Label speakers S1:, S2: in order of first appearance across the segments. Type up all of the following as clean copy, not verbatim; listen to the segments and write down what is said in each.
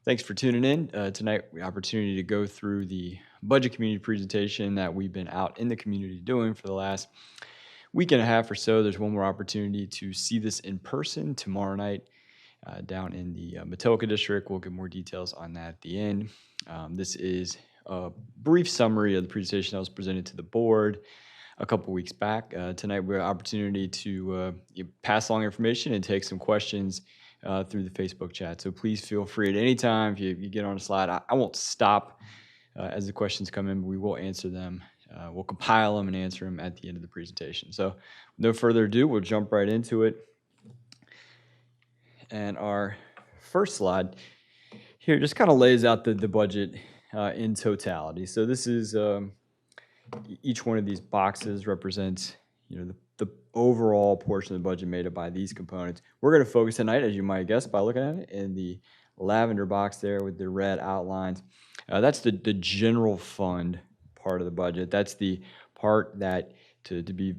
S1: Thanks for tuning in. Tonight, we have the opportunity to go through the budget community presentation that we've been out in the community doing for the last week and a half or so. There's one more opportunity to see this in person tomorrow night down in the Matoka district. We'll get more details on that at the end. This is a brief summary of the presentation that was presented to the board a couple weeks back. Tonight, we have an opportunity to pass along information and take some questions through the Facebook chat. So please feel free at any time if you get on a slide. I won't stop as the questions come in, but we will answer them. We'll compile them and answer them at the end of the presentation. So no further ado, we'll jump right into it. And our first slide here just kind of lays out the budget in totality. So this is each one of these boxes represents the overall portion of the budget made up by these components. We're going to focus tonight, as you might guess by looking at it, in the lavender box there with the red outlines. That's the general fund part of the budget. That's the part that, to be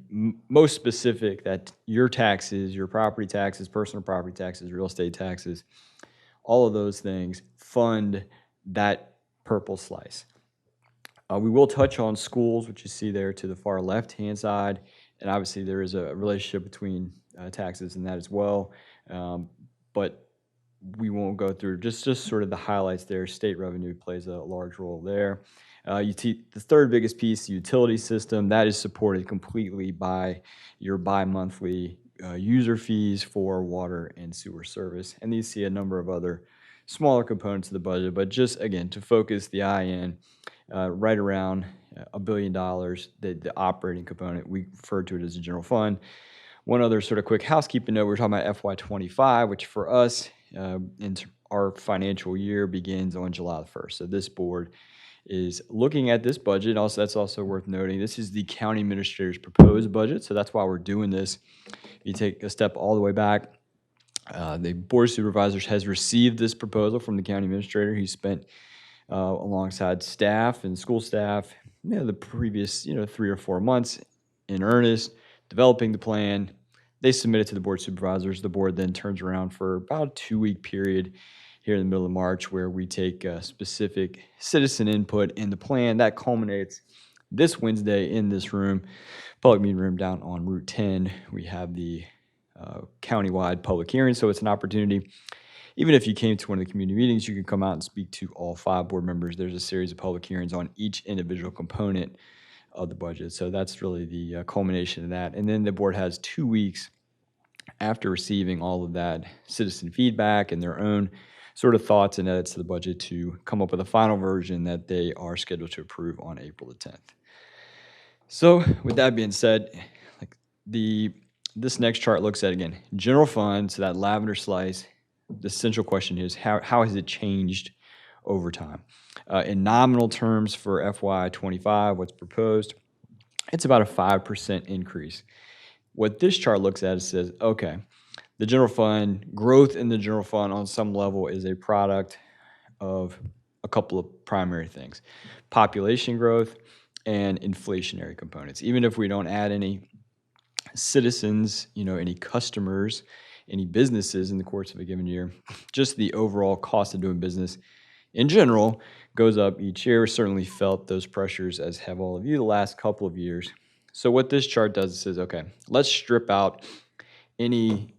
S1: most specific, that your taxes, your property taxes, personal property taxes, real estate taxes, all of those things fund that purple slice. We will touch on schools, which you see there to the far left-hand side, and obviously there is a relationship between taxes and that as well, but we won't go through just sort of the highlights there. State revenue plays a large role there. You see the third biggest piece, the utility system, that is supported completely by your bi-monthly user fees for water and sewer service. And you see a number of other smaller components of the budget, but just again, to focus the eye in, right around $1 billion, the operating component, we refer to it as a general fund. One other sort of quick housekeeping note, we're talking about FY2025, which for us, our financial year begins on July the 1st. So this board is looking at this budget. Also, that's also worth noting. This is the county administrator's proposed budget, so that's why we're doing this. If you take a step all the way back, the Board of Supervisors has received this proposal from the county administrator. He spent alongside staff and school staff, the previous 3 or 4 months in earnest, developing the plan. They submit it to the Board of Supervisors. The board then turns around for about a 2-week period here in the middle of March where we take specific citizen input in the plan. That culminates this Wednesday in this room, public meeting room down on Route 10. We have the countywide public hearing, so it's an opportunity. Even if you came to one of the community meetings, you can come out and speak to all 5 board members. There's a series of public hearings on each individual component of the budget. So that's really the culmination of that. And then the board has 2 weeks after receiving all of that citizen feedback and their own sort of thoughts and edits to the budget to come up with a final version that they are scheduled to approve on April the 10th. So with that being said, this next chart looks at, again, general fund, so that lavender slice. The central question is, how has it changed over time? In nominal terms for FY25, what's proposed, it's about a 5% increase. What this chart looks at is says, okay, the general fund, growth in the general fund on some level is a product of a couple of primary things: population growth and inflationary components. Even if we don't add any citizens, any customers, any businesses in the course of a given year, just the overall cost of doing business in general goes up each year. Certainly felt those pressures, as have all of you, the last couple of years. So what this chart does is says, okay, let's strip out any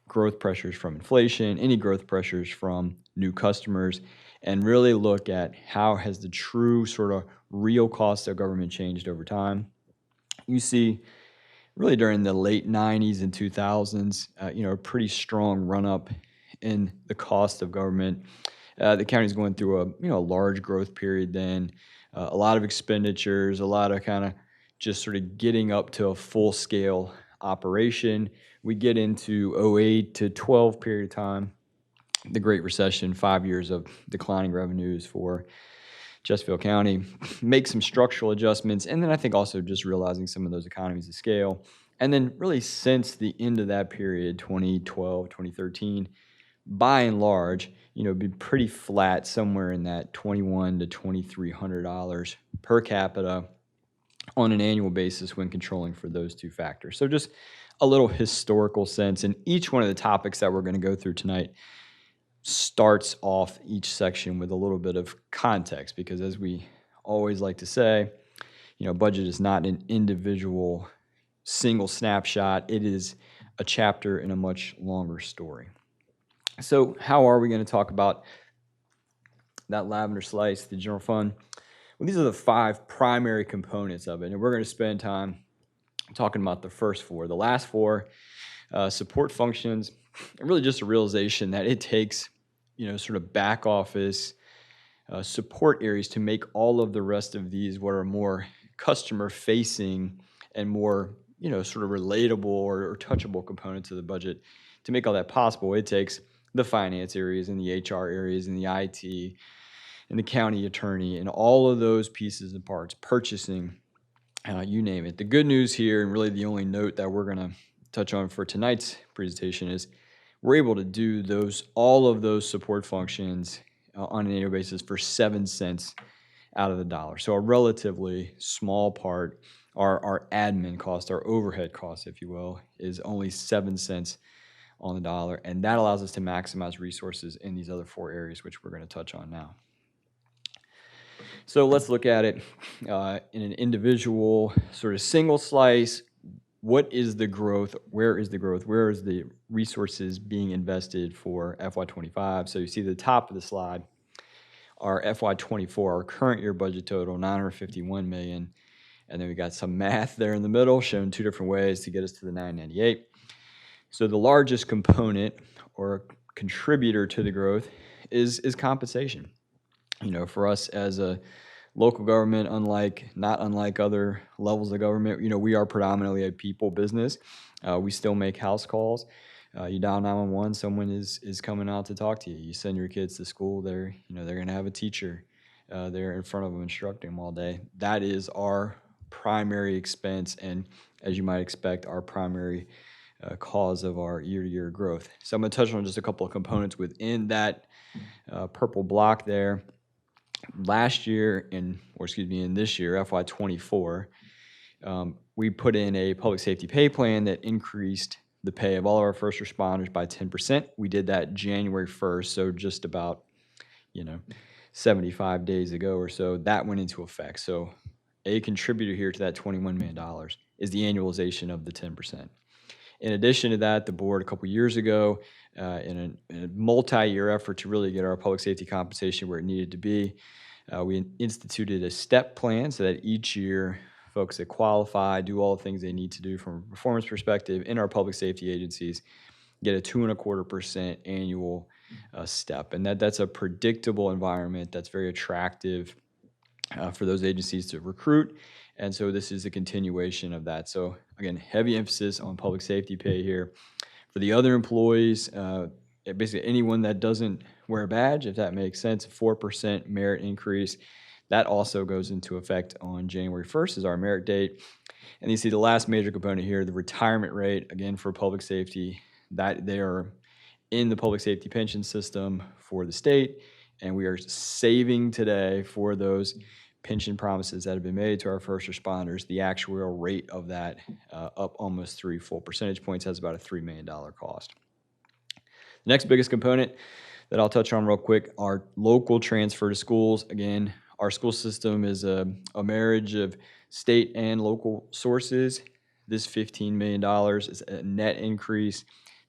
S1: growth pressures from inflation, any growth pressures from new customers, and really look at how has the true sort of real cost of government changed over time. You see, really during the late 90s and 2000s, a pretty strong run-up in the cost of government. The county's going through a large growth period then, a lot of expenditures, a lot of kind of just sort of getting up to a full-scale operation. We get into 08 to 12 period of time, the Great Recession, 5 years of declining revenues for Chesterfield County, make some structural adjustments, and then I think also just realizing some of those economies of scale. And then really since the end of that period, 2012, 2013, by and large, be pretty flat somewhere in that $2,100 to $2,300 per capita on an annual basis when controlling for those two factors. So just a little historical sense. And each one of the topics that we're going to go through tonight, starts off each section with a little bit of context, because as we always like to say, budget is not an individual single snapshot. It is a chapter in a much longer story. So how are we going to talk about that lavender slice, the general fund? Well, these are the 5 primary components of it, and we're going to spend time talking about the first 4. The last 4, support functions, and really just a realization that it takes, sort of back office support areas to make all of the rest of these what are more customer facing and more, sort of relatable or touchable components of the budget. To make all that possible, it takes the finance areas and the HR areas and the IT and the county attorney and all of those pieces and parts, purchasing, you name it. The good news here, and really the only note that we're going to touch on for tonight's presentation, is we're able to do all of those support functions on an annual basis for 7 cents out of the dollar. So a relatively small part, our admin cost, our overhead cost, if you will, is only 7 cents on the dollar. And that allows us to maximize resources in these other 4 areas, which we're going to touch on now. So let's look at it in an individual sort of single slice. What is the growth? Where is the growth? Where is the resources being invested for FY25? So you see the top of the slide, our FY24, our current year budget total, $951 million. And then we got some math there in the middle, shown 2 different ways to get us to the 998. So the largest component or contributor to the growth is compensation. For us as a local government, not unlike other levels of government, we are predominantly a people business. We still make house calls. You dial 911, someone is coming out to talk to you. You send your kids to school, they're going to have a teacher there in front of them instructing them all day. That is our primary expense, and as you might expect, our primary cause of our year-to-year growth. So I'm going to touch on just a couple of components within that purple block there. Last year, in this year, FY24, we put in a public safety pay plan that increased the pay of all of our first responders by 10%. We did that January 1st, so just about, 75 days ago or so, that went into effect. So a contributor here to that $21 million is the annualization of the 10%. In addition to that, the board a couple years ago, in a multi-year effort to really get our public safety compensation where it needed to be, we instituted a step plan so that each year folks that qualify, do all the things they need to do from a performance perspective in our public safety agencies, get a 2.25% annual step. And that's a predictable environment that's very attractive for those agencies to recruit. And so this is a continuation of that. So again, heavy emphasis on public safety pay here. For the other employees, basically anyone that doesn't wear a badge, if that makes sense, 4% merit increase. That also goes into effect on January 1st is our merit date. And you see the last major component here, the retirement rate, again, for public safety, that they are in the public safety pension system for the state. And we are saving today for those pension promises that have been made to our first responders. The actuarial rate of that up almost 3 full percentage points, has about a $3 million cost. The next biggest component that I'll touch on real quick are local transfer to schools. Again, our school system is a marriage of state and local sources. This $15 million is a net increase.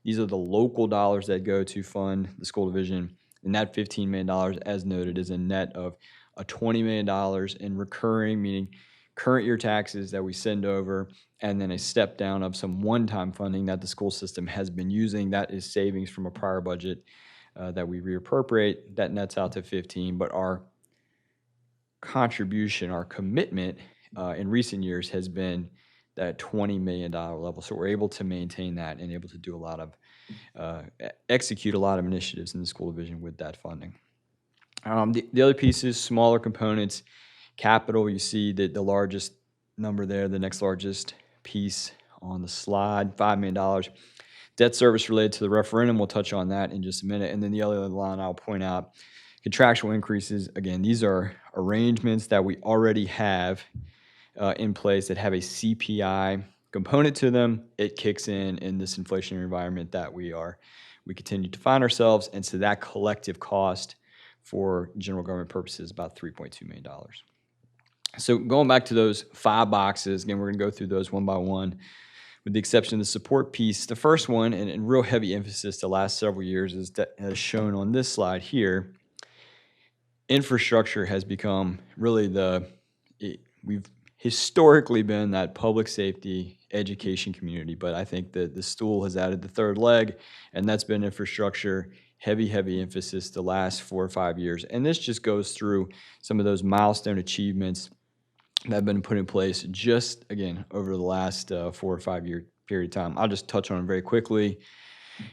S1: These are the local dollars that go to fund the school division. And that $15 million, as noted, is a net of a $20 million in recurring, meaning current year taxes that we send over, and then a step down of some one-time funding that the school system has been using. That is savings from a prior budget that we reappropriate. That nets out to 15, but our contribution, our commitment in recent years has been that $20 million level. So we're able to maintain that and able to do a lot of, execute a lot of initiatives in the school division with that funding. The other pieces, smaller components, capital, you see that the largest number there, the next largest piece on the slide, $5 million. Debt service related to the referendum, we'll touch on that in just a minute. And then the other line I'll point out, contractual increases. Again, these are arrangements that we already have in place that have a CPI component to them, it kicks in this inflationary environment that we continue to find ourselves. And so that collective cost for general government purposes is about $3.2 million. So going back to those 5 boxes, again, we're going to go through those one by one, with the exception of the support piece. The first one, and real heavy emphasis the last several years, is that, as shown on this slide here, infrastructure has become really we've historically been that public safety education community, but I think that the stool has added the third leg, and that's been infrastructure. Heavy emphasis the last 4 or 5 years. And this just goes through some of those milestone achievements that have been put in place just, again, over the last 4 or 5 year period of time. I'll just touch on them very quickly.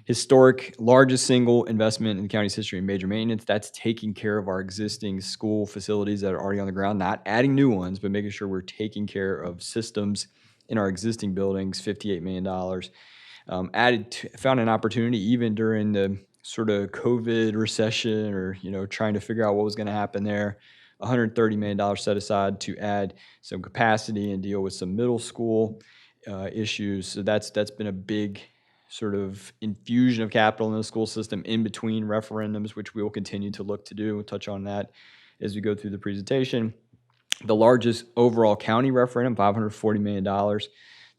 S1: Historic, largest single investment in the county's history in major maintenance. That's taking care of our existing school facilities that are already on the ground, not adding new ones, but making sure we're taking care of systems in our existing buildings, $58 million. Found an opportunity even during the sort of COVID recession, or trying to figure out what was going to happen there. $130 million set aside to add some capacity and deal with some middle school issues. So that's been a big sort of infusion of capital in the school system in between referendums, which we will continue to look to do. We'll touch on that as we go through the presentation. The largest overall county referendum, $540 million,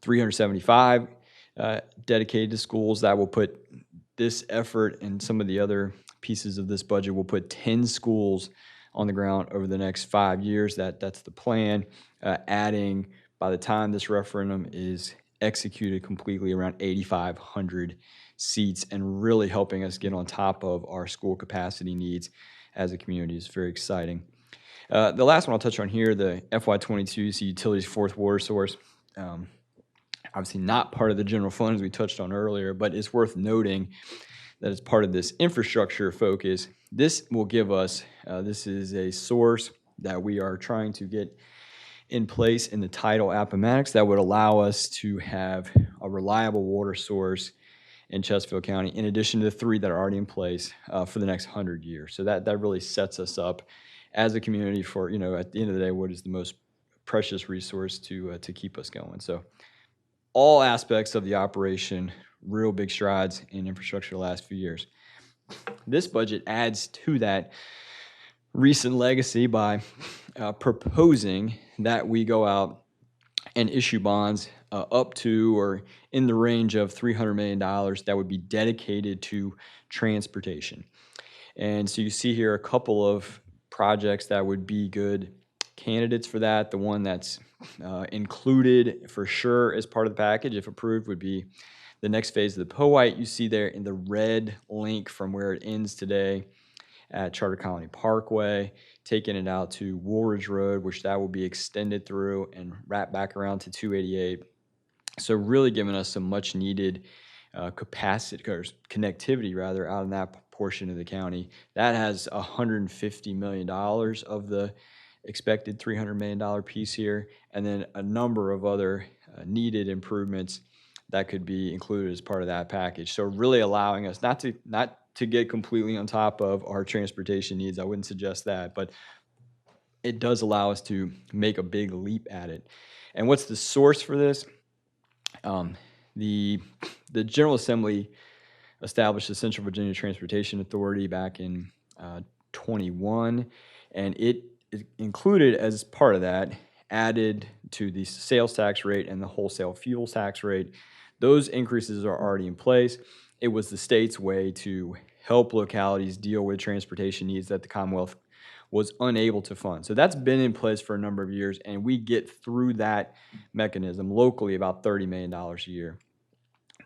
S1: 375 dedicated to schools. That will put this effort and some of the other pieces of this budget will put 10 schools on the ground over the next 5 years. That's the plan. Adding, by the time this referendum is executed completely, around 8,500 seats, and really helping us get on top of our school capacity needs as a community is very exciting. The last one I'll touch on here, the FY2022 utilities fourth water source. Obviously not part of the general fund, as we touched on earlier, but it's worth noting that as part of this infrastructure focus, this will give us, this is a source that we are trying to get in place in the tidal Appomattox that would allow us to have a reliable water source in Chesterfield County, in addition to the 3 that are already in place for the next 100 years. So that really sets us up as a community for, at the end of the day, what is the most precious resource to keep us going. So all aspects of the operation, real big strides in infrastructure the last few years. This budget adds to that recent legacy by proposing that we go out and issue bonds up to or in the range of $300 million that would be dedicated to transportation. And so you see here a couple of projects that would be good candidates for that. The one that's included for sure as part of the package, if approved, would be the next phase of the Powhite. You see there in the red link from where it ends today at Charter Colony Parkway, taking it out to Woolridge Road, which that will be extended through and wrap back around to 288. So really giving us some much needed capacity, or connectivity rather, out in that portion of the county. That has $150 million of the expected $300 million piece here, and then a number of other needed improvements that could be included as part of that package. So really allowing us not to get completely on top of our transportation needs. I wouldn't suggest that, but it does allow us to make a big leap at it. And what's the source for this? The General Assembly established the Central Virginia Transportation Authority back in 21, and it included, as part of that, added to the sales tax rate and the wholesale fuel tax rate. Those increases are already in place. It was the state's way to help localities deal with transportation needs that the Commonwealth was unable to fund. So that's been in place for a number of years, and we get through that mechanism locally about $30 million a year.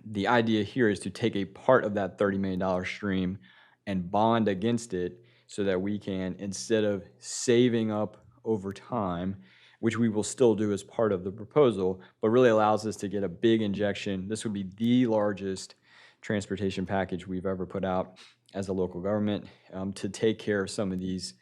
S1: The idea here is to take a part of that $30 million stream and bond against it so that we can, instead of saving up over time, which we will still do as part of the proposal, but really allows us to get a big injection. This would be the largest transportation package we've ever put out as a local government to take care of some of these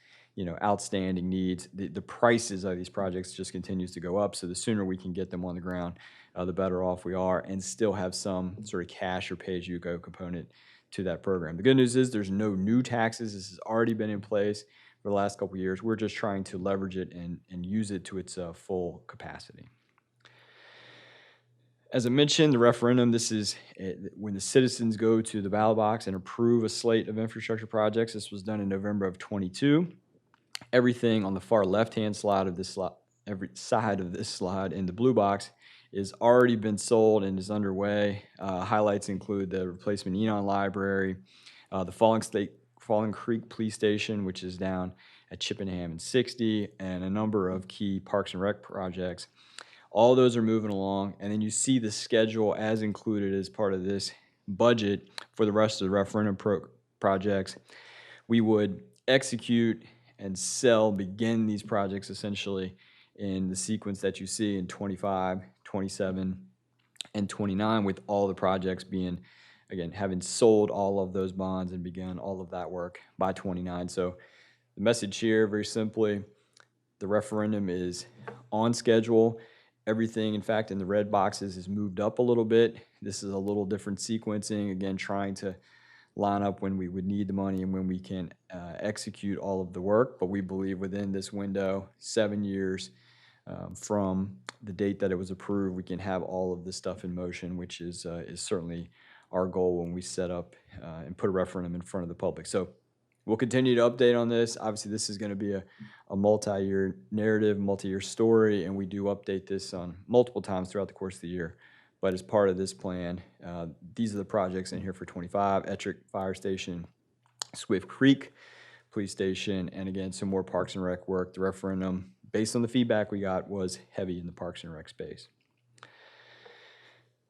S1: outstanding needs. The prices of these projects just continues to go up, so the sooner we can get them on the ground, the better off we are, and still have some sort of cash or pay-as-you-go component to that program. The good news is there's no new taxes. This has already been in place for the last couple of years. We're just trying to leverage it and use it to its full capacity. As I mentioned, the referendum, this is when the citizens go to the ballot box and approve a slate of infrastructure projects. This was done in November of 22. Everything on the far left-hand slide of this slide, every side of this slide in the blue box is already been sold and is underway. Highlights include the replacement Enon Library, the Falling Creek Police Station, which is down at Chippenham and 60, and a number of key Parks and Rec projects. All those are moving along, and then you see the schedule as included as part of this budget for the rest of the referendum projects. We would execute and begin these projects essentially in the sequence that you see in 25, 27, and 29, with all the projects being, again, having sold all of those bonds and begun all of that work by 29. So the message here, very simply, the referendum is on schedule. Everything, in fact, in the red boxes is moved up a little bit. This is a little different sequencing, again, trying to line up when we would need the money and when we can execute all of the work. But we believe within this window, 7 years from the date that it was approved, we can have all of this stuff in motion, which is certainly our goal when we set up and put a referendum in front of the public. So we'll continue to update on this. Obviously, this is going to be a multi-year narrative, multi-year story, and we do update this on multiple times throughout the course of the year. But as part of this plan, these are the projects in here for 25: Ettrick Fire Station, Swift Creek Police Station, and again, some more Parks and Rec work. The referendum, based on the feedback we got, was heavy in the Parks and Rec space.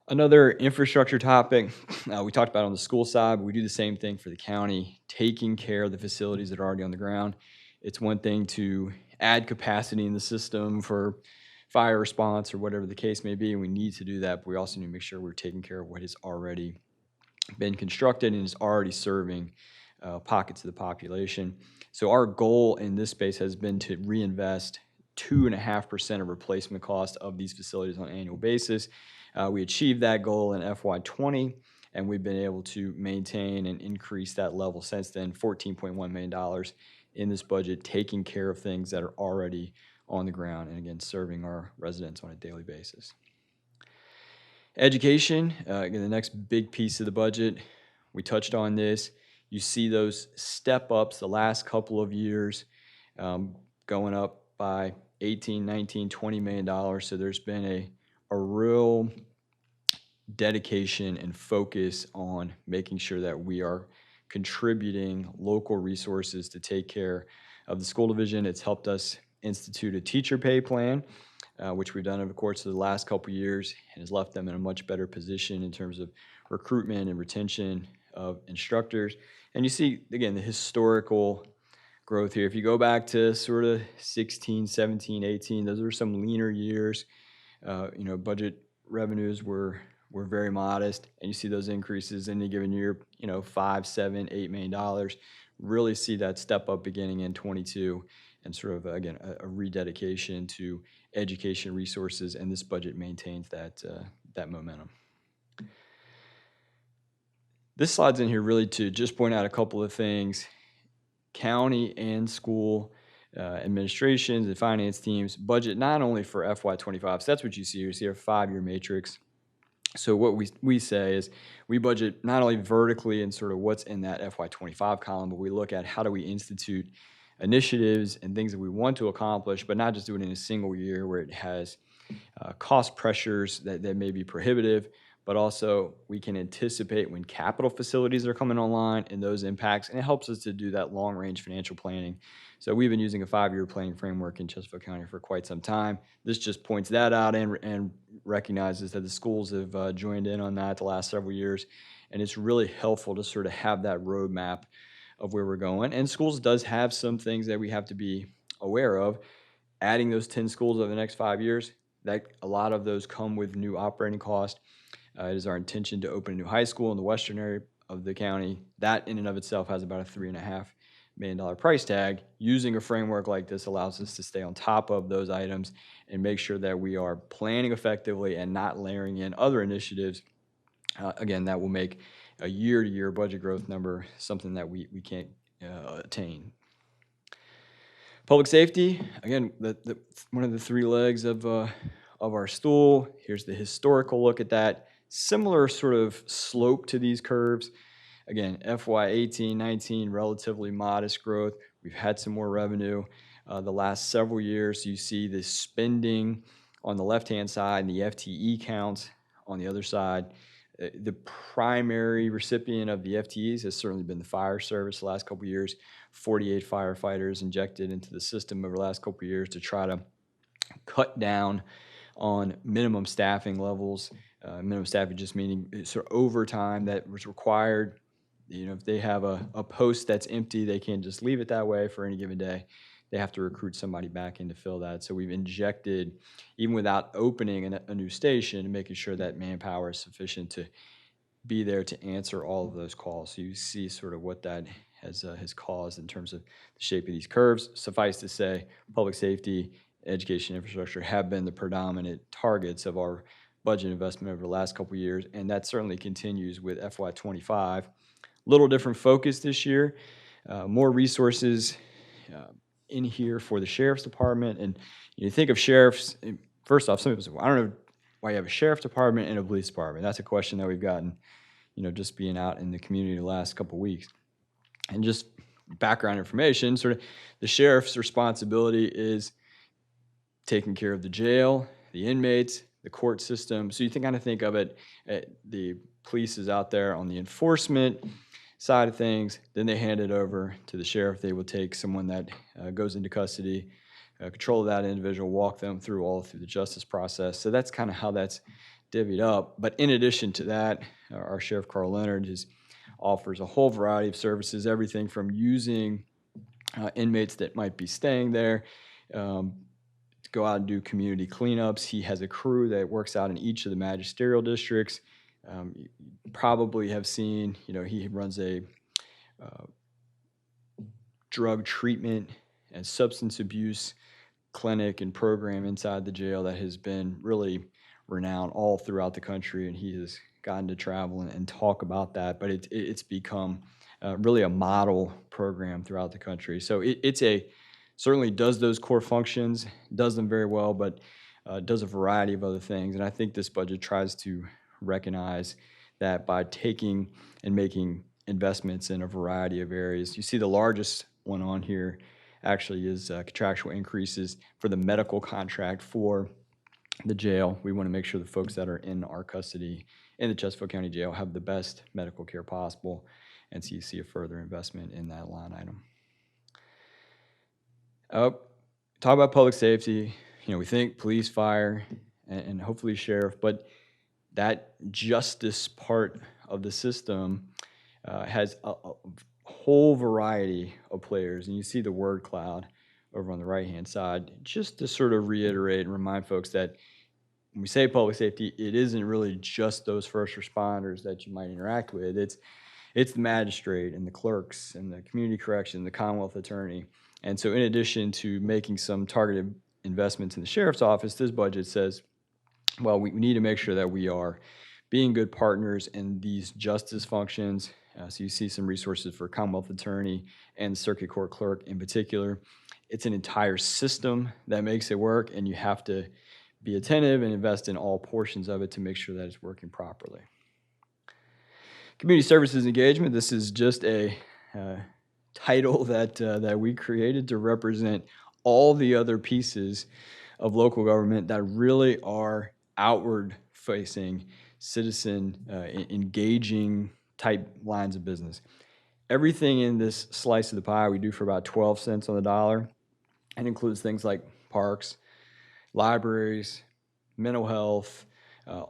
S1: Another infrastructure topic we talked about on the school side, but we do the same thing for the county, taking care of the facilities that are already on the ground. It's one thing to add capacity in the system for fire response or whatever the case may be, and we need to do that, but we also need to make sure we're taking care of what has already been constructed and is already serving pockets of the population. So our goal in this space has been to reinvest 2.5% of replacement cost of these facilities on an annual basis. We achieved that goal in FY20, and we've been able to maintain and increase that level since then, $14.1 million in this budget, taking care of things that are already on the ground and, again, serving our residents on a daily basis. Education, again, the next big piece of the budget. We touched on this. You see those step-ups the last couple of years going up by $18, $19, $20 million. So there's been a real dedication and focus on making sure that we are contributing local resources to take care of the school division. It's helped us institute a teacher pay plan, which we've done over the course of the last couple of years, and has left them in a much better position in terms of recruitment and retention of instructors. And you see, again, the historical growth here. If you go back to sort of 16, 17, 18, those are some leaner years. Budget revenues were very modest, and you see those increases in any given year, $5, $7, $8 million. Really see that step up beginning in 22, and sort of, again, a rededication to education resources, and this budget maintains that momentum. This slide's in here really to just point out a couple of things. County and school administrations and finance teams budget not only for FY25, so that's what you see here. You see a 5-year matrix. So what we say is we budget not only vertically and sort of what's in that FY25 column, but we look at how do we institute initiatives and things that we want to accomplish, but not just do it in a single year where it has cost pressures that may be prohibitive, but also we can anticipate when capital facilities are coming online and those impacts, and it helps us to do that long-range financial planning. So we've been using a 5-year planning framework in Chesterfield County for quite some time. This just points that out and recognizes that the schools have joined in on that the last several years, and it's really helpful to sort of have that roadmap of where we're going. And schools does have some things that we have to be aware of. Adding those 10 schools over the next 5 years, that a lot of those come with new operating costs. It is our intention to open a new high school in the western area of the county. That in and of itself has about a $3.5 million price tag. Using a framework like this allows us to stay on top of those items and make sure that we are planning effectively and not layering in other initiatives. Again, that will make a year-to-year budget growth number something that we can't attain. Public safety, again, one of the 3 legs of of our stool. Here's the historical look at that. Similar sort of slope to these curves. Again, FY18, 19, relatively modest growth. We've had some more revenue the last several years. You see the spending on the left-hand side and the FTE count on the other side. The primary recipient of the FTEs has certainly been the fire service the last couple of years. 48 firefighters injected into the system over the last couple of years to try to cut down on minimum staffing levels. Minimum staffing just meaning sort of overtime that was required. If they have a post that's empty, they can't just leave it that way for any given day. They have to recruit somebody back in to fill that. So we've injected, even without opening a new station, and making sure that manpower is sufficient to be there to answer all of those calls. So you see sort of what that has caused in terms of the shape of these curves. Suffice to say, public safety, education infrastructure have been the predominant targets of our budget investment over the last couple of years, and that certainly continues with FY25. Little different focus this year, more resources in here for the sheriff's department. And you think of sheriffs, first off, some people say, well, I don't know why you have a sheriff's department and a police department. That's a question that we've gotten, just being out in the community the last couple of weeks. And just background information, sort of the sheriff's responsibility is taking care of the jail, the inmates, the court system. So you can kind of think of it, the police is out there on the enforcement side of things, then they hand it over to the sheriff. They will take someone that goes into custody, control of that individual, walk them through the justice process. So that's kind of how that's divvied up. But in addition to that, our Sheriff Carl Leonard offers a whole variety of services, everything from using inmates that might be staying there to go out and do community cleanups. He has a crew that works out in each of the magisterial districts. You probably have seen, he runs a drug treatment and substance abuse clinic and program inside the jail that has been really renowned all throughout the country, and he has gotten to travel and talk about that. But it's become really a model program throughout the country. So it's certainly does those core functions, does them very well, but does a variety of other things. And I think this budget tries to recognize that by taking and making investments in a variety of areas. You see the largest one on here actually is contractual increases for the medical contract for the jail. We want to make sure the folks that are in our custody in the Chesterfield County Jail have the best medical care possible. And so you see a further investment in that line item. Talk about public safety. We think police, fire, and hopefully sheriff, but that justice part of the system has a whole variety of players. And you see the word cloud over on the right-hand side, just to sort of reiterate and remind folks that when we say public safety, it isn't really just those first responders that you might interact with. It's the magistrate and the clerks and the community correction, the Commonwealth attorney. And so in addition to making some targeted investments in the sheriff's office, this budget says, well, we need to make sure that we are being good partners in these justice functions. So you see some resources for Commonwealth attorney and circuit court clerk in particular. It's an entire system that makes it work, and you have to be attentive and invest in all portions of it to make sure that it's working properly. Community services engagement, this is just a title that we created to represent all the other pieces of local government that really are outward-facing, citizen engaging type lines of business. Everything in this slice of the pie we do for about 12 cents on the dollar, and includes things like parks, libraries, mental health,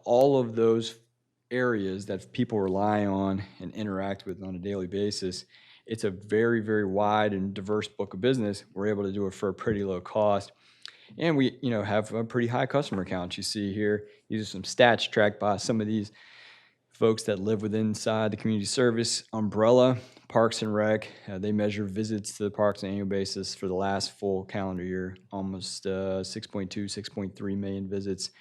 S1: all of those areas that people rely on and interact with on a daily basis. It's a very, very wide and diverse book of business. We're able to do it for a pretty low cost. And we, have a pretty high customer count. You see here, these are some stats tracked by some of these folks that live inside the community service umbrella, Parks and Rec. They measure visits to the parks on an annual basis for the last full calendar year, almost 6.2, 6.3 million visits.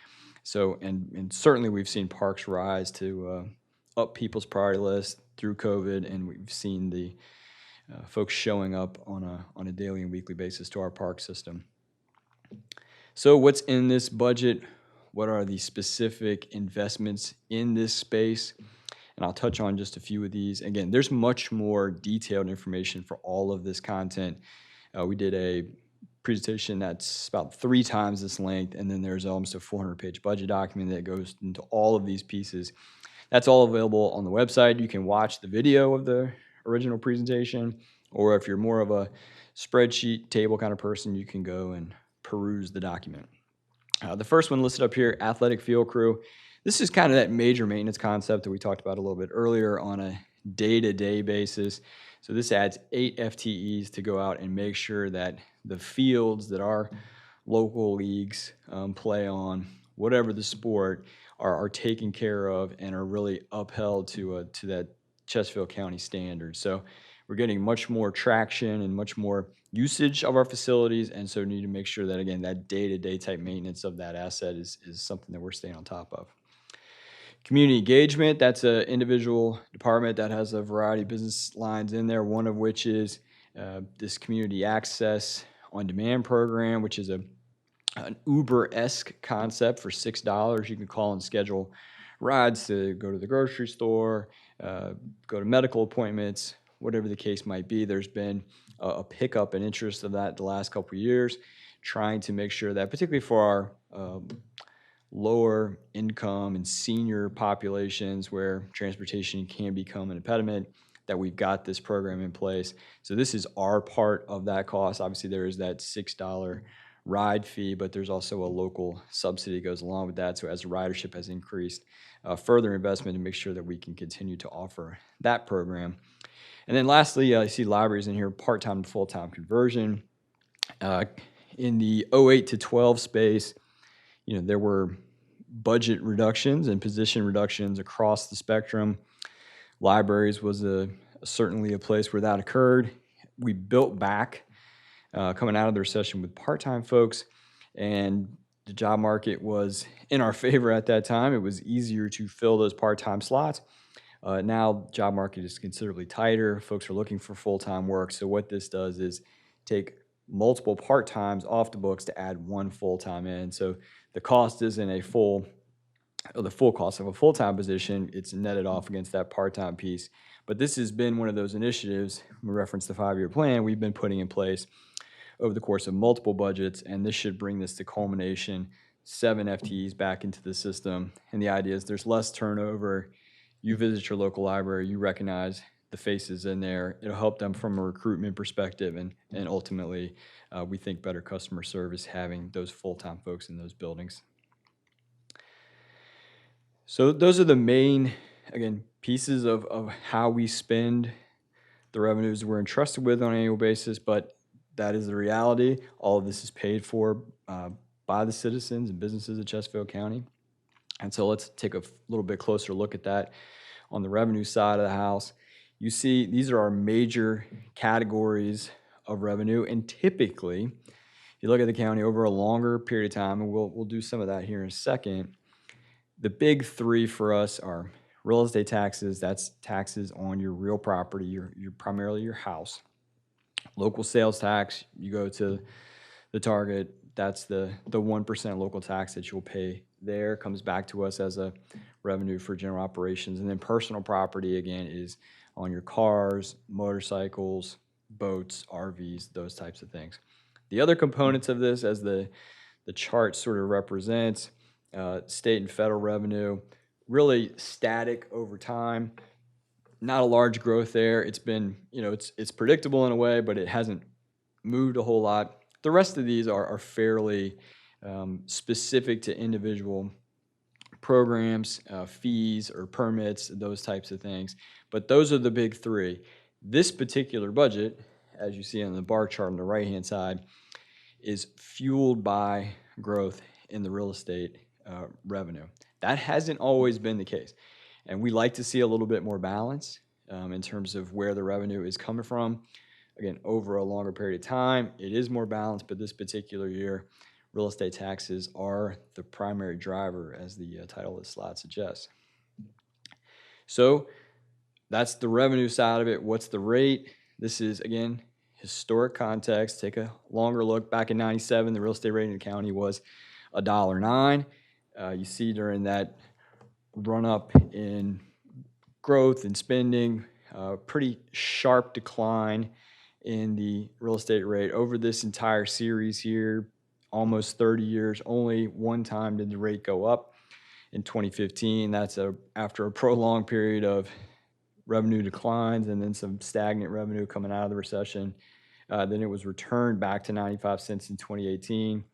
S1: So, and certainly we've seen parks rise to up people's priority list through COVID, and we've seen the folks showing up on a daily and weekly basis to our park system. So what's in this budget what are the specific investments in this space, and I'll touch on just a few of these. Again, there's much more detailed information for all of this content. We did a presentation that's about 3 times this length, and then there's almost a 400-page budget document that goes into all of these pieces. That's all available on the website. You can watch the video of the original presentation, or if you're more of a spreadsheet table kind of person, you can go and peruse the document. The first one listed up here, athletic field crew. This is kind of that major maintenance concept that we talked about a little bit earlier on a day-to-day basis. So this adds 8 FTEs to go out and make sure that the fields that our local leagues play on, whatever the sport, are taken care of and are really upheld to that Chesterfield County standard. So we're getting much more traction and much more usage of our facilities, and so need to make sure that, again, that day-to-day type maintenance of that asset is something that we're staying on top of. Community engagement, that's an individual department that has a variety of business lines in there, one of which is this community access on demand program, which is an Uber-esque concept. For $6, you can call and schedule rides to go to the grocery store, go to medical appointments, whatever the case might be. There's been a pickup in interest of that the last couple of years, trying to make sure that, particularly for our lower income and senior populations where transportation can become an impediment, that we've got this program in place. So this is our part of that cost. Obviously, there is that $6 ride fee, but there's also a local subsidy that goes along with that. So as the ridership has increased, further investment to make sure that we can continue to offer that program. And then lastly, I see libraries in here, part-time to full-time conversion. In the 08 to 12 space, there were budget reductions and position reductions across the spectrum. Libraries was certainly a place where that occurred. We built back coming out of the recession with part-time folks, and the job market was in our favor at that time. It was easier to fill those part-time slots. Now, job market is considerably tighter. Folks are looking for full-time work. So what this does is take multiple part-times off the books to add one full-time in. So the cost isn't the full cost of a full-time position. It's netted off against that part-time piece. But this has been one of those initiatives, we referenced the 5-year plan, we've been putting in place over the course of multiple budgets, and this should bring this to culmination, 7 FTEs back into the system. And the idea is there's less turnover. You visit your local library, you recognize the faces in there. It'll help them from a recruitment perspective, and ultimately, we think better customer service having those full-time folks in those buildings. So those are the main, again, pieces of how we spend the revenues we're entrusted with on an annual basis, but that is the reality. All of this is paid for by the citizens and businesses of Chesterfield County. And so let's take a little bit closer look at that on the revenue side of the house. You see, these are our major categories of revenue, and typically, if you look at the county over a longer period of time, and we'll do some of that here in a second, the big 3 for us are real estate taxes. That's taxes on your real property, your primarily your house. Local sales tax, you go to the Target, that's the 1% local tax that you'll pay there, comes back to us as a revenue for general operations. And then personal property, again, is on your cars, motorcycles, boats, RVs, those types of things. The other components of this, as the chart sort of represents, state and federal revenue, really static over time. Not a large growth there. It's been, it's predictable in a way, but it hasn't moved a whole lot. The rest of these are fairly specific to individual programs, fees or permits, those types of things. But those are the big 3. This particular budget, as you see on the bar chart on the right-hand side, is fueled by growth in the real estate revenue. That hasn't always been the case. And we like to see a little bit more balance in terms of where the revenue is coming from. Again, over a longer period of time, it is more balanced, but this particular year, real estate taxes are the primary driver, as the title of the slide suggests. So that's the revenue side of it. What's the rate? This is, again, historic context. Take a longer look. Back in '97, the real estate rate in the county was $1.09. You see during that run up in growth and spending, pretty sharp decline in the real estate rate over this entire series here, almost 30 years. Only one time did the rate go up in 2015. That's after a prolonged period of revenue declines and then some stagnant revenue coming out of the recession. Then it was returned back to 95 cents in 2018.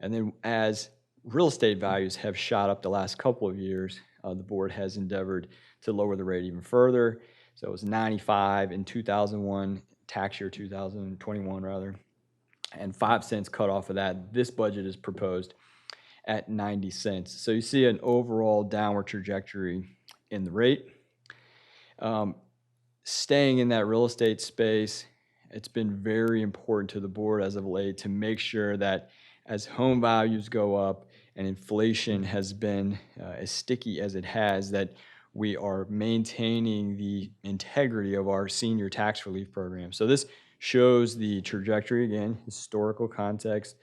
S1: And then as real estate values have shot up the last couple of years, the board has endeavored to lower the rate even further. So it was 95 in 2001, tax year 2021 rather, and 5 cents cut off of that. This budget is proposed at 90 cents. So you see an overall downward trajectory in the rate. Staying in that real estate space, it's been very important to the board as of late to make sure that as home values go up and inflation has been as sticky as it has, that we are maintaining the integrity of our senior tax relief program. So this shows the trajectory, again, historical context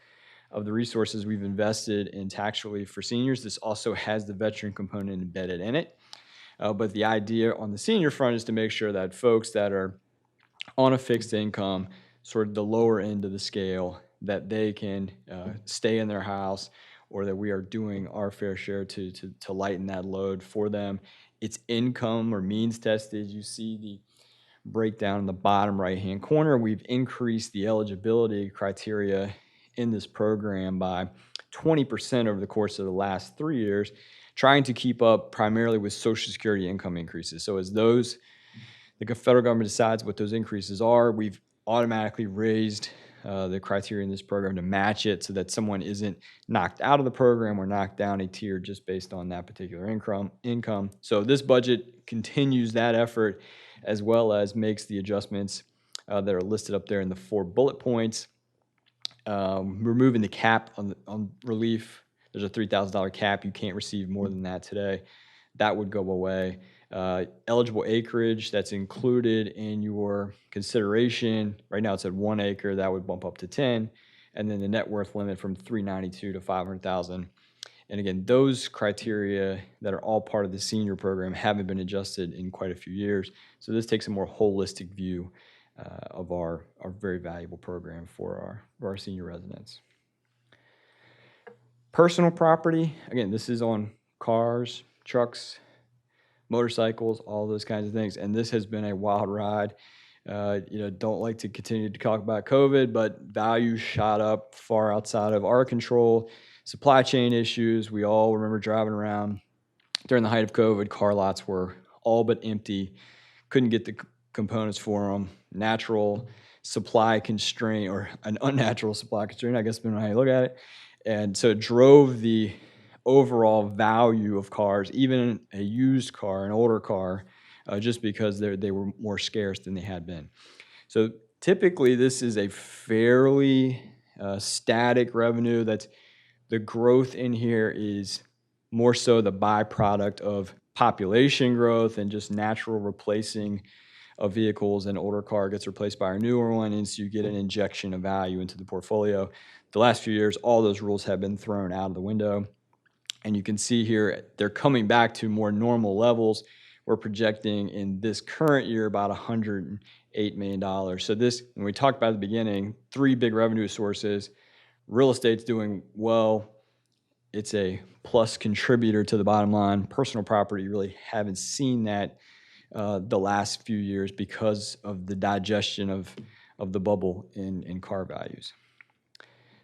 S1: of the resources we've invested in tax relief for seniors. This also has the veteran component embedded in it. But the idea on the senior front is to make sure that folks that are on a fixed income, sort of the lower end of the scale, that they can stay in their house, or that we are doing our fair share to lighten that load for them. It's income or means tested. You see the breakdown in the bottom right-hand corner. We've increased the eligibility criteria in this program by 20% over the course of the last 3 years, trying to keep up primarily with Social Security income increases. So as the federal government decides what those increases are, we've automatically raised the criteria in this program to match it so that someone isn't knocked out of the program or knocked down a tier just based on that particular income. So this budget continues that effort, as well as makes the adjustments that are listed up there in the 4 bullet points. Removing the cap on relief. There's a $3,000 cap. You can't receive more than that today. That would go away. Eligible acreage that's included in your consideration. Right now it's at 1 acre. That would bump up to 10. And then the net worth limit from $392,000 to $500,000. And again, those criteria that are all part of the senior program haven't been adjusted in quite a few years. So this takes a more holistic view of our very valuable program for our senior residents. Personal property, again, this is on cars, trucks, motorcycles, all those kinds of things. And this has been a wild ride. Don't like to continue to talk about COVID, but values shot up far outside of our control. Supply chain issues, we all remember driving around during the height of COVID, car lots were all but empty. Couldn't get the components for them. Natural supply constraint, or an unnatural supply constraint, I guess, depending on how you look at it. And so it drove the overall value of cars, even a used car, an older car, just because they were more scarce than they had been. So typically this is a fairly static revenue. That's the growth in here is more so the byproduct of population growth and just natural replacing of vehicles. An older car gets replaced by a newer one, and so you get an injection of value into the portfolio. The last few years, all those rules have been thrown out of the window. And you can see here, they're coming back to more normal levels. We're projecting in this current year about $108 million. So this, when we talked about at the beginning, 3 big revenue sources. Real estate's doing well. It's a plus contributor to the bottom line. Personal property, you really haven't seen that the last few years because of the digestion of the bubble in car values.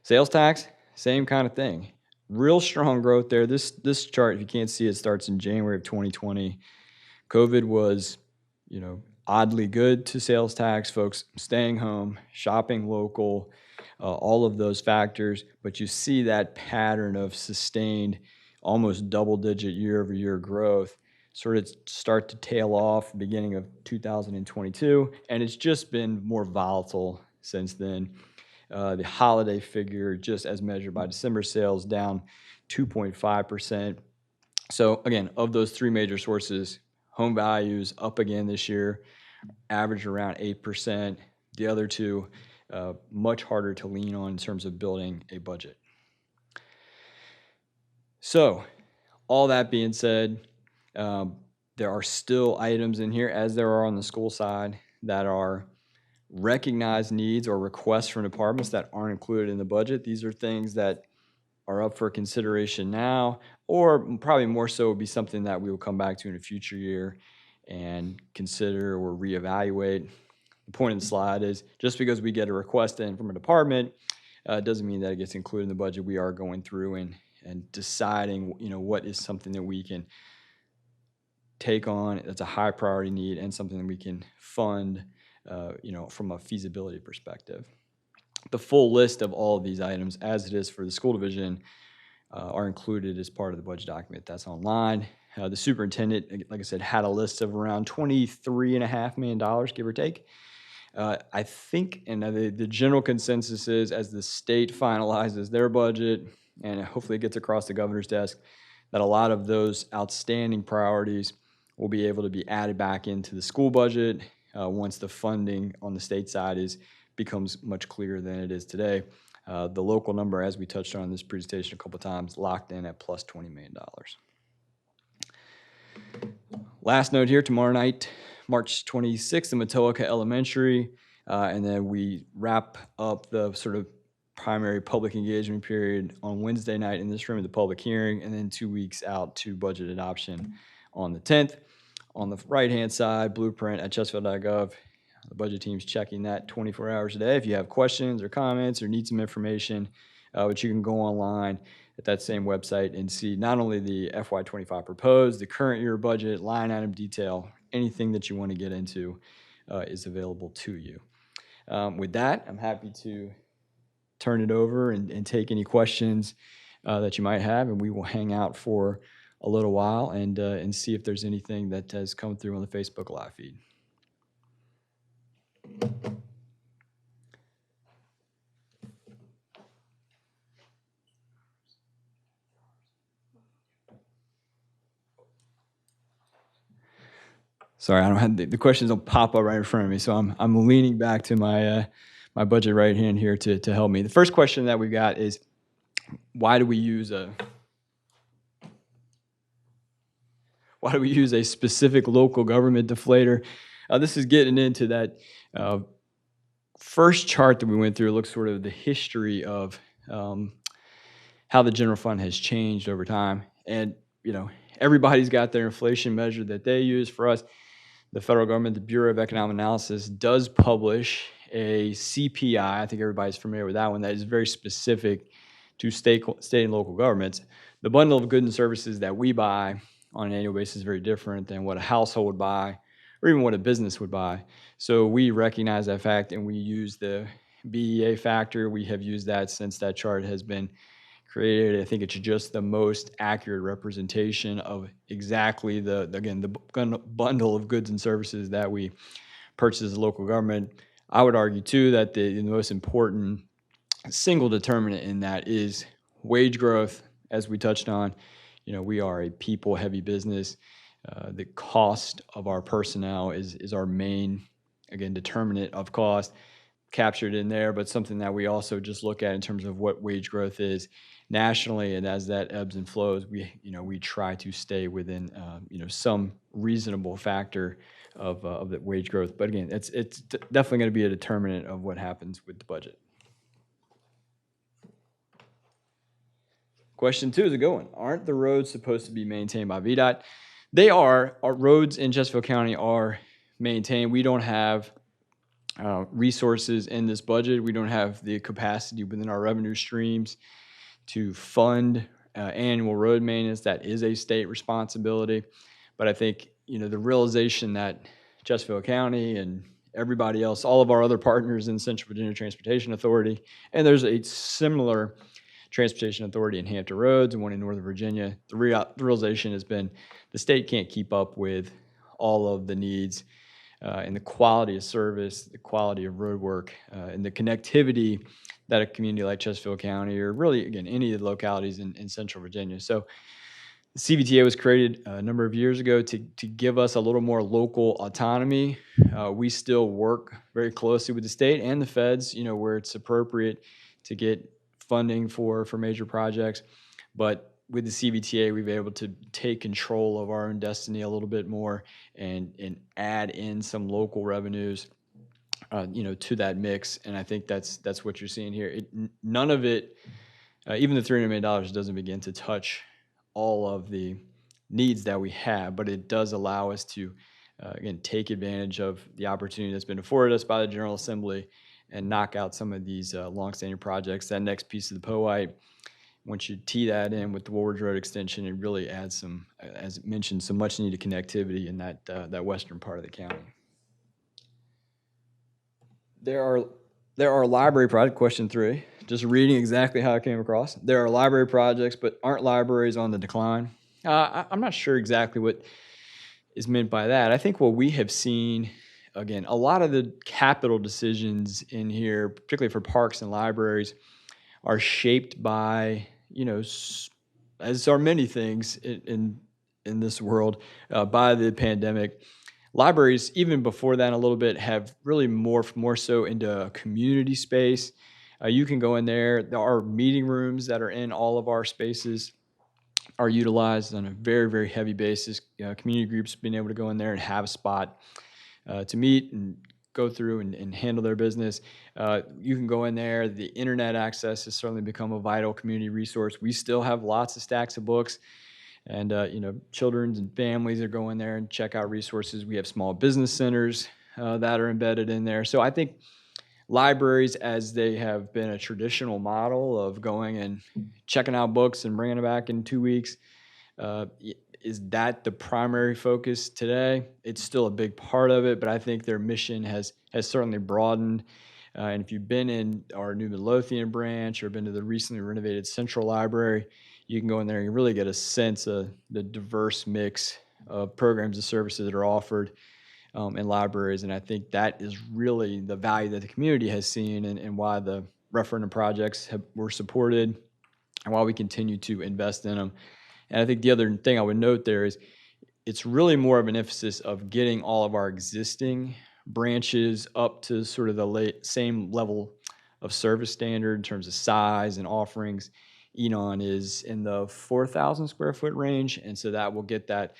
S1: Sales tax, same kind of thing. Real strong growth there. This chart, if you can't see it, starts in January of 2020. COVID was, oddly good to sales tax, folks staying home, shopping local, all of those factors. But you see that pattern of sustained, almost double-digit year-over-year growth sort of start to tail off beginning of 2022, and it's just been more volatile since then. The holiday figure, just as measured by December sales, down 2.5%. So again, of those 3 major sources, home values up again this year, average around 8%. The other 2, much harder to lean on in terms of building a budget. So all that being said, there are still items in here, as there are on the school side, that are recognized needs or requests from departments that aren't included in the budget. These are things that are up for consideration now, or probably more so would be something that we will come back to in a future year and consider or reevaluate. The point of the slide is just because we get a request in from a department doesn't mean that it gets included in the budget. We are going through and deciding, what is something that we can take on that's a high priority need and something that we can fund, from a feasibility perspective. The full list of all of these items, as it is for the school division, are included as part of the budget document that's online. The superintendent, like I said, had a list of around $23.5 million, give or take. I think, and the general consensus is, as the state finalizes their budget and hopefully it gets across the governor's desk, that a lot of those outstanding priorities will be able to be added back into the school budget once the funding on the state side becomes much clearer than it is today. The local number, as we touched on in this presentation a couple of times, locked in at plus $20 million. Last note here, tomorrow night, March 26th in Matoaka Elementary, and then we wrap up the sort of primary public engagement period on Wednesday night in this room at the public hearing, and then 2 weeks out to budget adoption on the 10th. On the right-hand side, blueprint at chesterfield.gov. The budget team's checking that 24 hours a day. If you have questions or comments or need some information, but you can go online at that same website and see not only the FY2025 proposed, the current year budget, line item detail, anything that you want to get into is available to you. With that, I'm happy to turn it over and take any questions that you might have, and we will hang out for a little while and see if there's anything that has come through on the Facebook Live feed. Sorry, I don't have the questions don't pop up right in front of me, so I'm leaning back to my my budget right hand here to help me. The first question that we've got is, why do we use a specific local government deflator? This is getting into that first chart that we went through. It looks sort of the history of how the general fund has changed over time, and everybody's got their inflation measure that they use. For us, the federal government, the Bureau of Economic Analysis, does publish a CPI. I think everybody's familiar with that one. That is very specific to state and local governments. The bundle of goods and services that we buy on an annual basis is very different than what a household would buy or even what a business would buy. So we recognize that fact and we use the BEA factor. We have used that since that chart has been created. I think it's just the most accurate representation of exactly the bundle of goods and services that we purchase as a local government. I would argue too that the most important single determinant in that is wage growth. As we touched on, we are a people-heavy business. The cost of our personnel is our main, determinant of cost, captured in there, but something that we also just look at in terms of what wage growth is nationally, and as that ebbs and flows, we try to stay within some reasonable factor of the wage growth. But again, it's definitely going to be a determinant of what happens with the budget. Question 2 is a good one. Aren't the roads supposed to be maintained by VDOT? They are. Our roads in Chesterfield County are maintained. We don't have resources in this budget. We don't have the capacity within our revenue streams to fund annual road maintenance. That is a state responsibility. But I think, the realization that Chesterfield County and everybody else, all of our other partners in Central Virginia Transportation Authority, and there's a similar transportation authority in Hampton Roads and one in Northern Virginia, the realization has been the state can't keep up with all of the needs and the quality of service, the quality of road work, and the connectivity that a community like Chesterfield County, or really, again, any of the localities in Central Virginia. So the CVTA was created a number of years ago to give us a little more local autonomy. We still work very closely with the state and the feds, where it's appropriate to get funding for major projects. But with the CVTA, we've been able to take control of our own destiny a little bit more and add in some local revenues, to that mix. And I think that's what you're seeing here. None of it, even the $300 million, doesn't begin to touch all of the needs that we have, but it does allow us to, again, take advantage of the opportunity that's been afforded us by the General Assembly and knock out some of these longstanding projects. That next piece of the POITE, once you tee that in with the Woolridge Road extension, it really adds some, as mentioned, some much needed connectivity in that western part of the county. There are library projects, question 3, just reading exactly how it came across. There are library projects, but aren't libraries on the decline? I'm not sure exactly what is meant by that. I think what we have seen, again, a lot of the capital decisions in here, particularly for parks and libraries, are shaped by, as are many things in this world, by the pandemic. Libraries, even before that a little bit, have really morphed more so into a community space. You can go in there. There are meeting rooms that are in all of our spaces, are utilized on a very, very heavy basis. Community groups being able to go in there and have a spot to meet and go through and handle their business. You can go in there. The internet access has certainly become a vital community resource. We still have lots of stacks of books, and children and families are going there and check out resources. We have small business centers that are embedded in there. So I think libraries, as they have been a traditional model of going and checking out books and bringing them back in 2 weeks, is that the primary focus today? It's still a big part of it, but I think their mission has certainly broadened. And if you've been in our new Midlothian branch or been to the recently renovated Central Library, you can go in there and really get a sense of the diverse mix of programs and services that are offered in libraries. And I think that is really the value that the community has seen, and why the referendum projects were supported and why we continue to invest in them. And I think the other thing I would note there is it's really more of an emphasis of getting all of our existing branches up to sort of the same level of service standard in terms of size and offerings. Enon is in the 4,000 square foot range, and so that will get that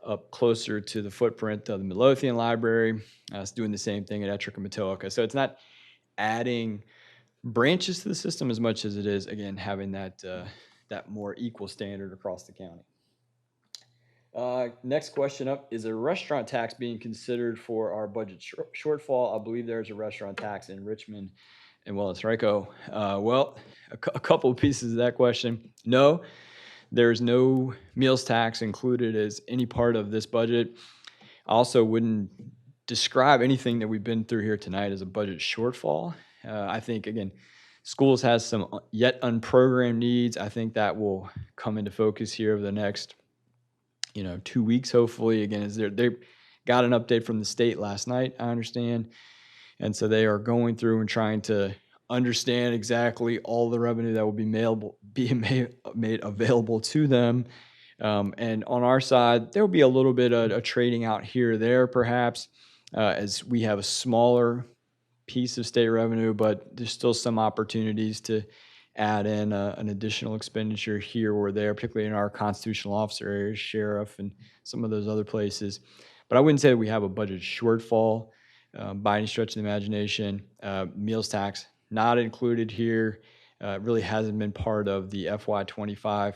S1: up closer to the footprint of the Midlothian Library. It's doing the same thing at Ettrick and Matoaka. So it's not adding branches to the system as much as it is, again, having that more equal standard across the county. Next question up, is a restaurant tax being considered for our budget shortfall? I believe there's a restaurant tax in Richmond and Henrico. Well, a couple of pieces of that question. No, there's no meals tax included as any part of this budget. I also wouldn't describe anything that we've been through here tonight as a budget shortfall. I think, again, schools has some yet unprogrammed needs. I think that will come into focus here over the next 2 weeks, hopefully. Again, as they got an update from the state last night, I understand. And so they are going through and trying to understand exactly all the revenue that will be made available to them. And on our side, there will be a little bit of a trading out here or there, perhaps, as we have a smaller piece of state revenue, but there's still some opportunities to add in an additional expenditure here or there, particularly in our constitutional officer areas, sheriff, and some of those other places. But I wouldn't say that we have a budget shortfall by any stretch of the imagination. Meals tax, not included here. Really hasn't been part of the FY2025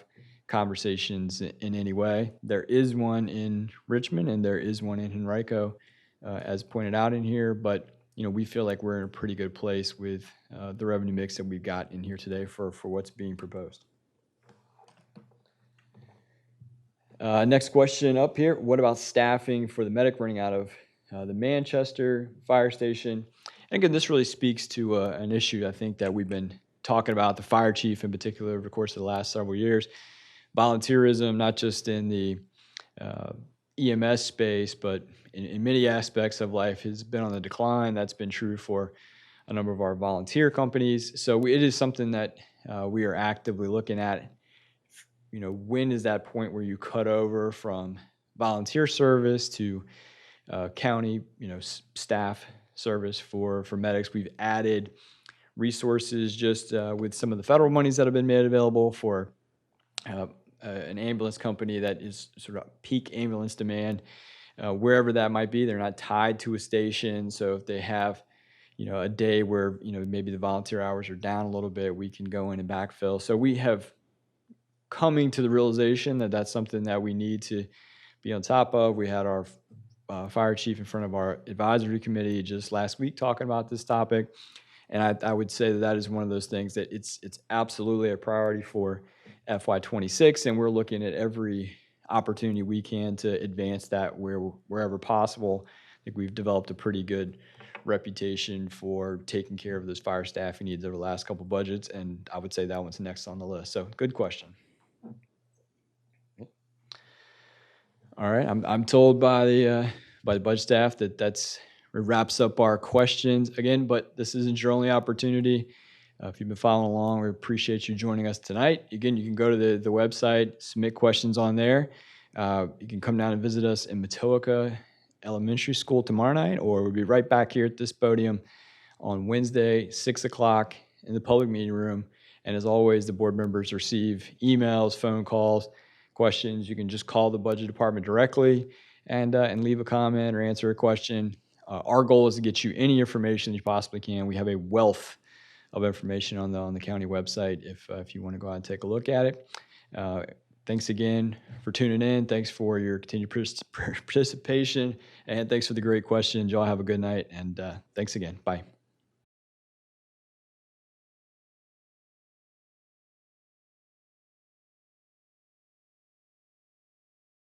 S1: conversations in any way. There is one in Richmond and there is one in Henrico, as pointed out in here, but we feel like we're in a pretty good place with the revenue mix that we've got in here today for what's being proposed. Next question up here. What about staffing for the medic running out of the Manchester fire station? And again, this really speaks to an issue I think that we've been talking about, the fire chief in particular, over the course of the last several years. Volunteerism, not just in the EMS space, but in many aspects of life, has been on the decline. That's been true for a number of our volunteer companies. So it is something that we are actively looking at. When is that point where you cut over from volunteer service to county, staff service for medics? We've added resources just with some of the federal monies that have been made available for an ambulance company that is sort of peak ambulance demand, wherever that might be. They're not tied to a station. So if they have, a day where, maybe the volunteer hours are down a little bit, we can go in and backfill. So we have coming to the realization that that's something that we need to be on top of. We had our fire chief in front of our advisory committee just last week talking about this topic. And I would say that that is one of those things that it's absolutely a priority for FY26, and we're looking at every opportunity we can to advance that wherever possible. I think we've developed a pretty good reputation for taking care of those fire staffing needs over the last couple budgets, and I would say that one's next on the list. So good question. All right, I'm told by the budget staff that wraps up our questions again. But this isn't your only opportunity. If you've been following along, we appreciate you joining us tonight. Again, you can go to the website, submit questions on there. You can come down and visit us in Matoaka Elementary School tomorrow night, or we'll be right back here at this podium on Wednesday, 6 o'clock in the public meeting room. And as always, the board members receive emails, phone calls, questions. You can just call the budget department directly and leave a comment or answer a question. Our goal is to get you any information you possibly can. We have a wealth of information on the county website if you want to go out and take a look at it. Thanks again for tuning in. Thanks for your continued participation, and thanks for the great questions. Y'all have a good night, and thanks again. Bye.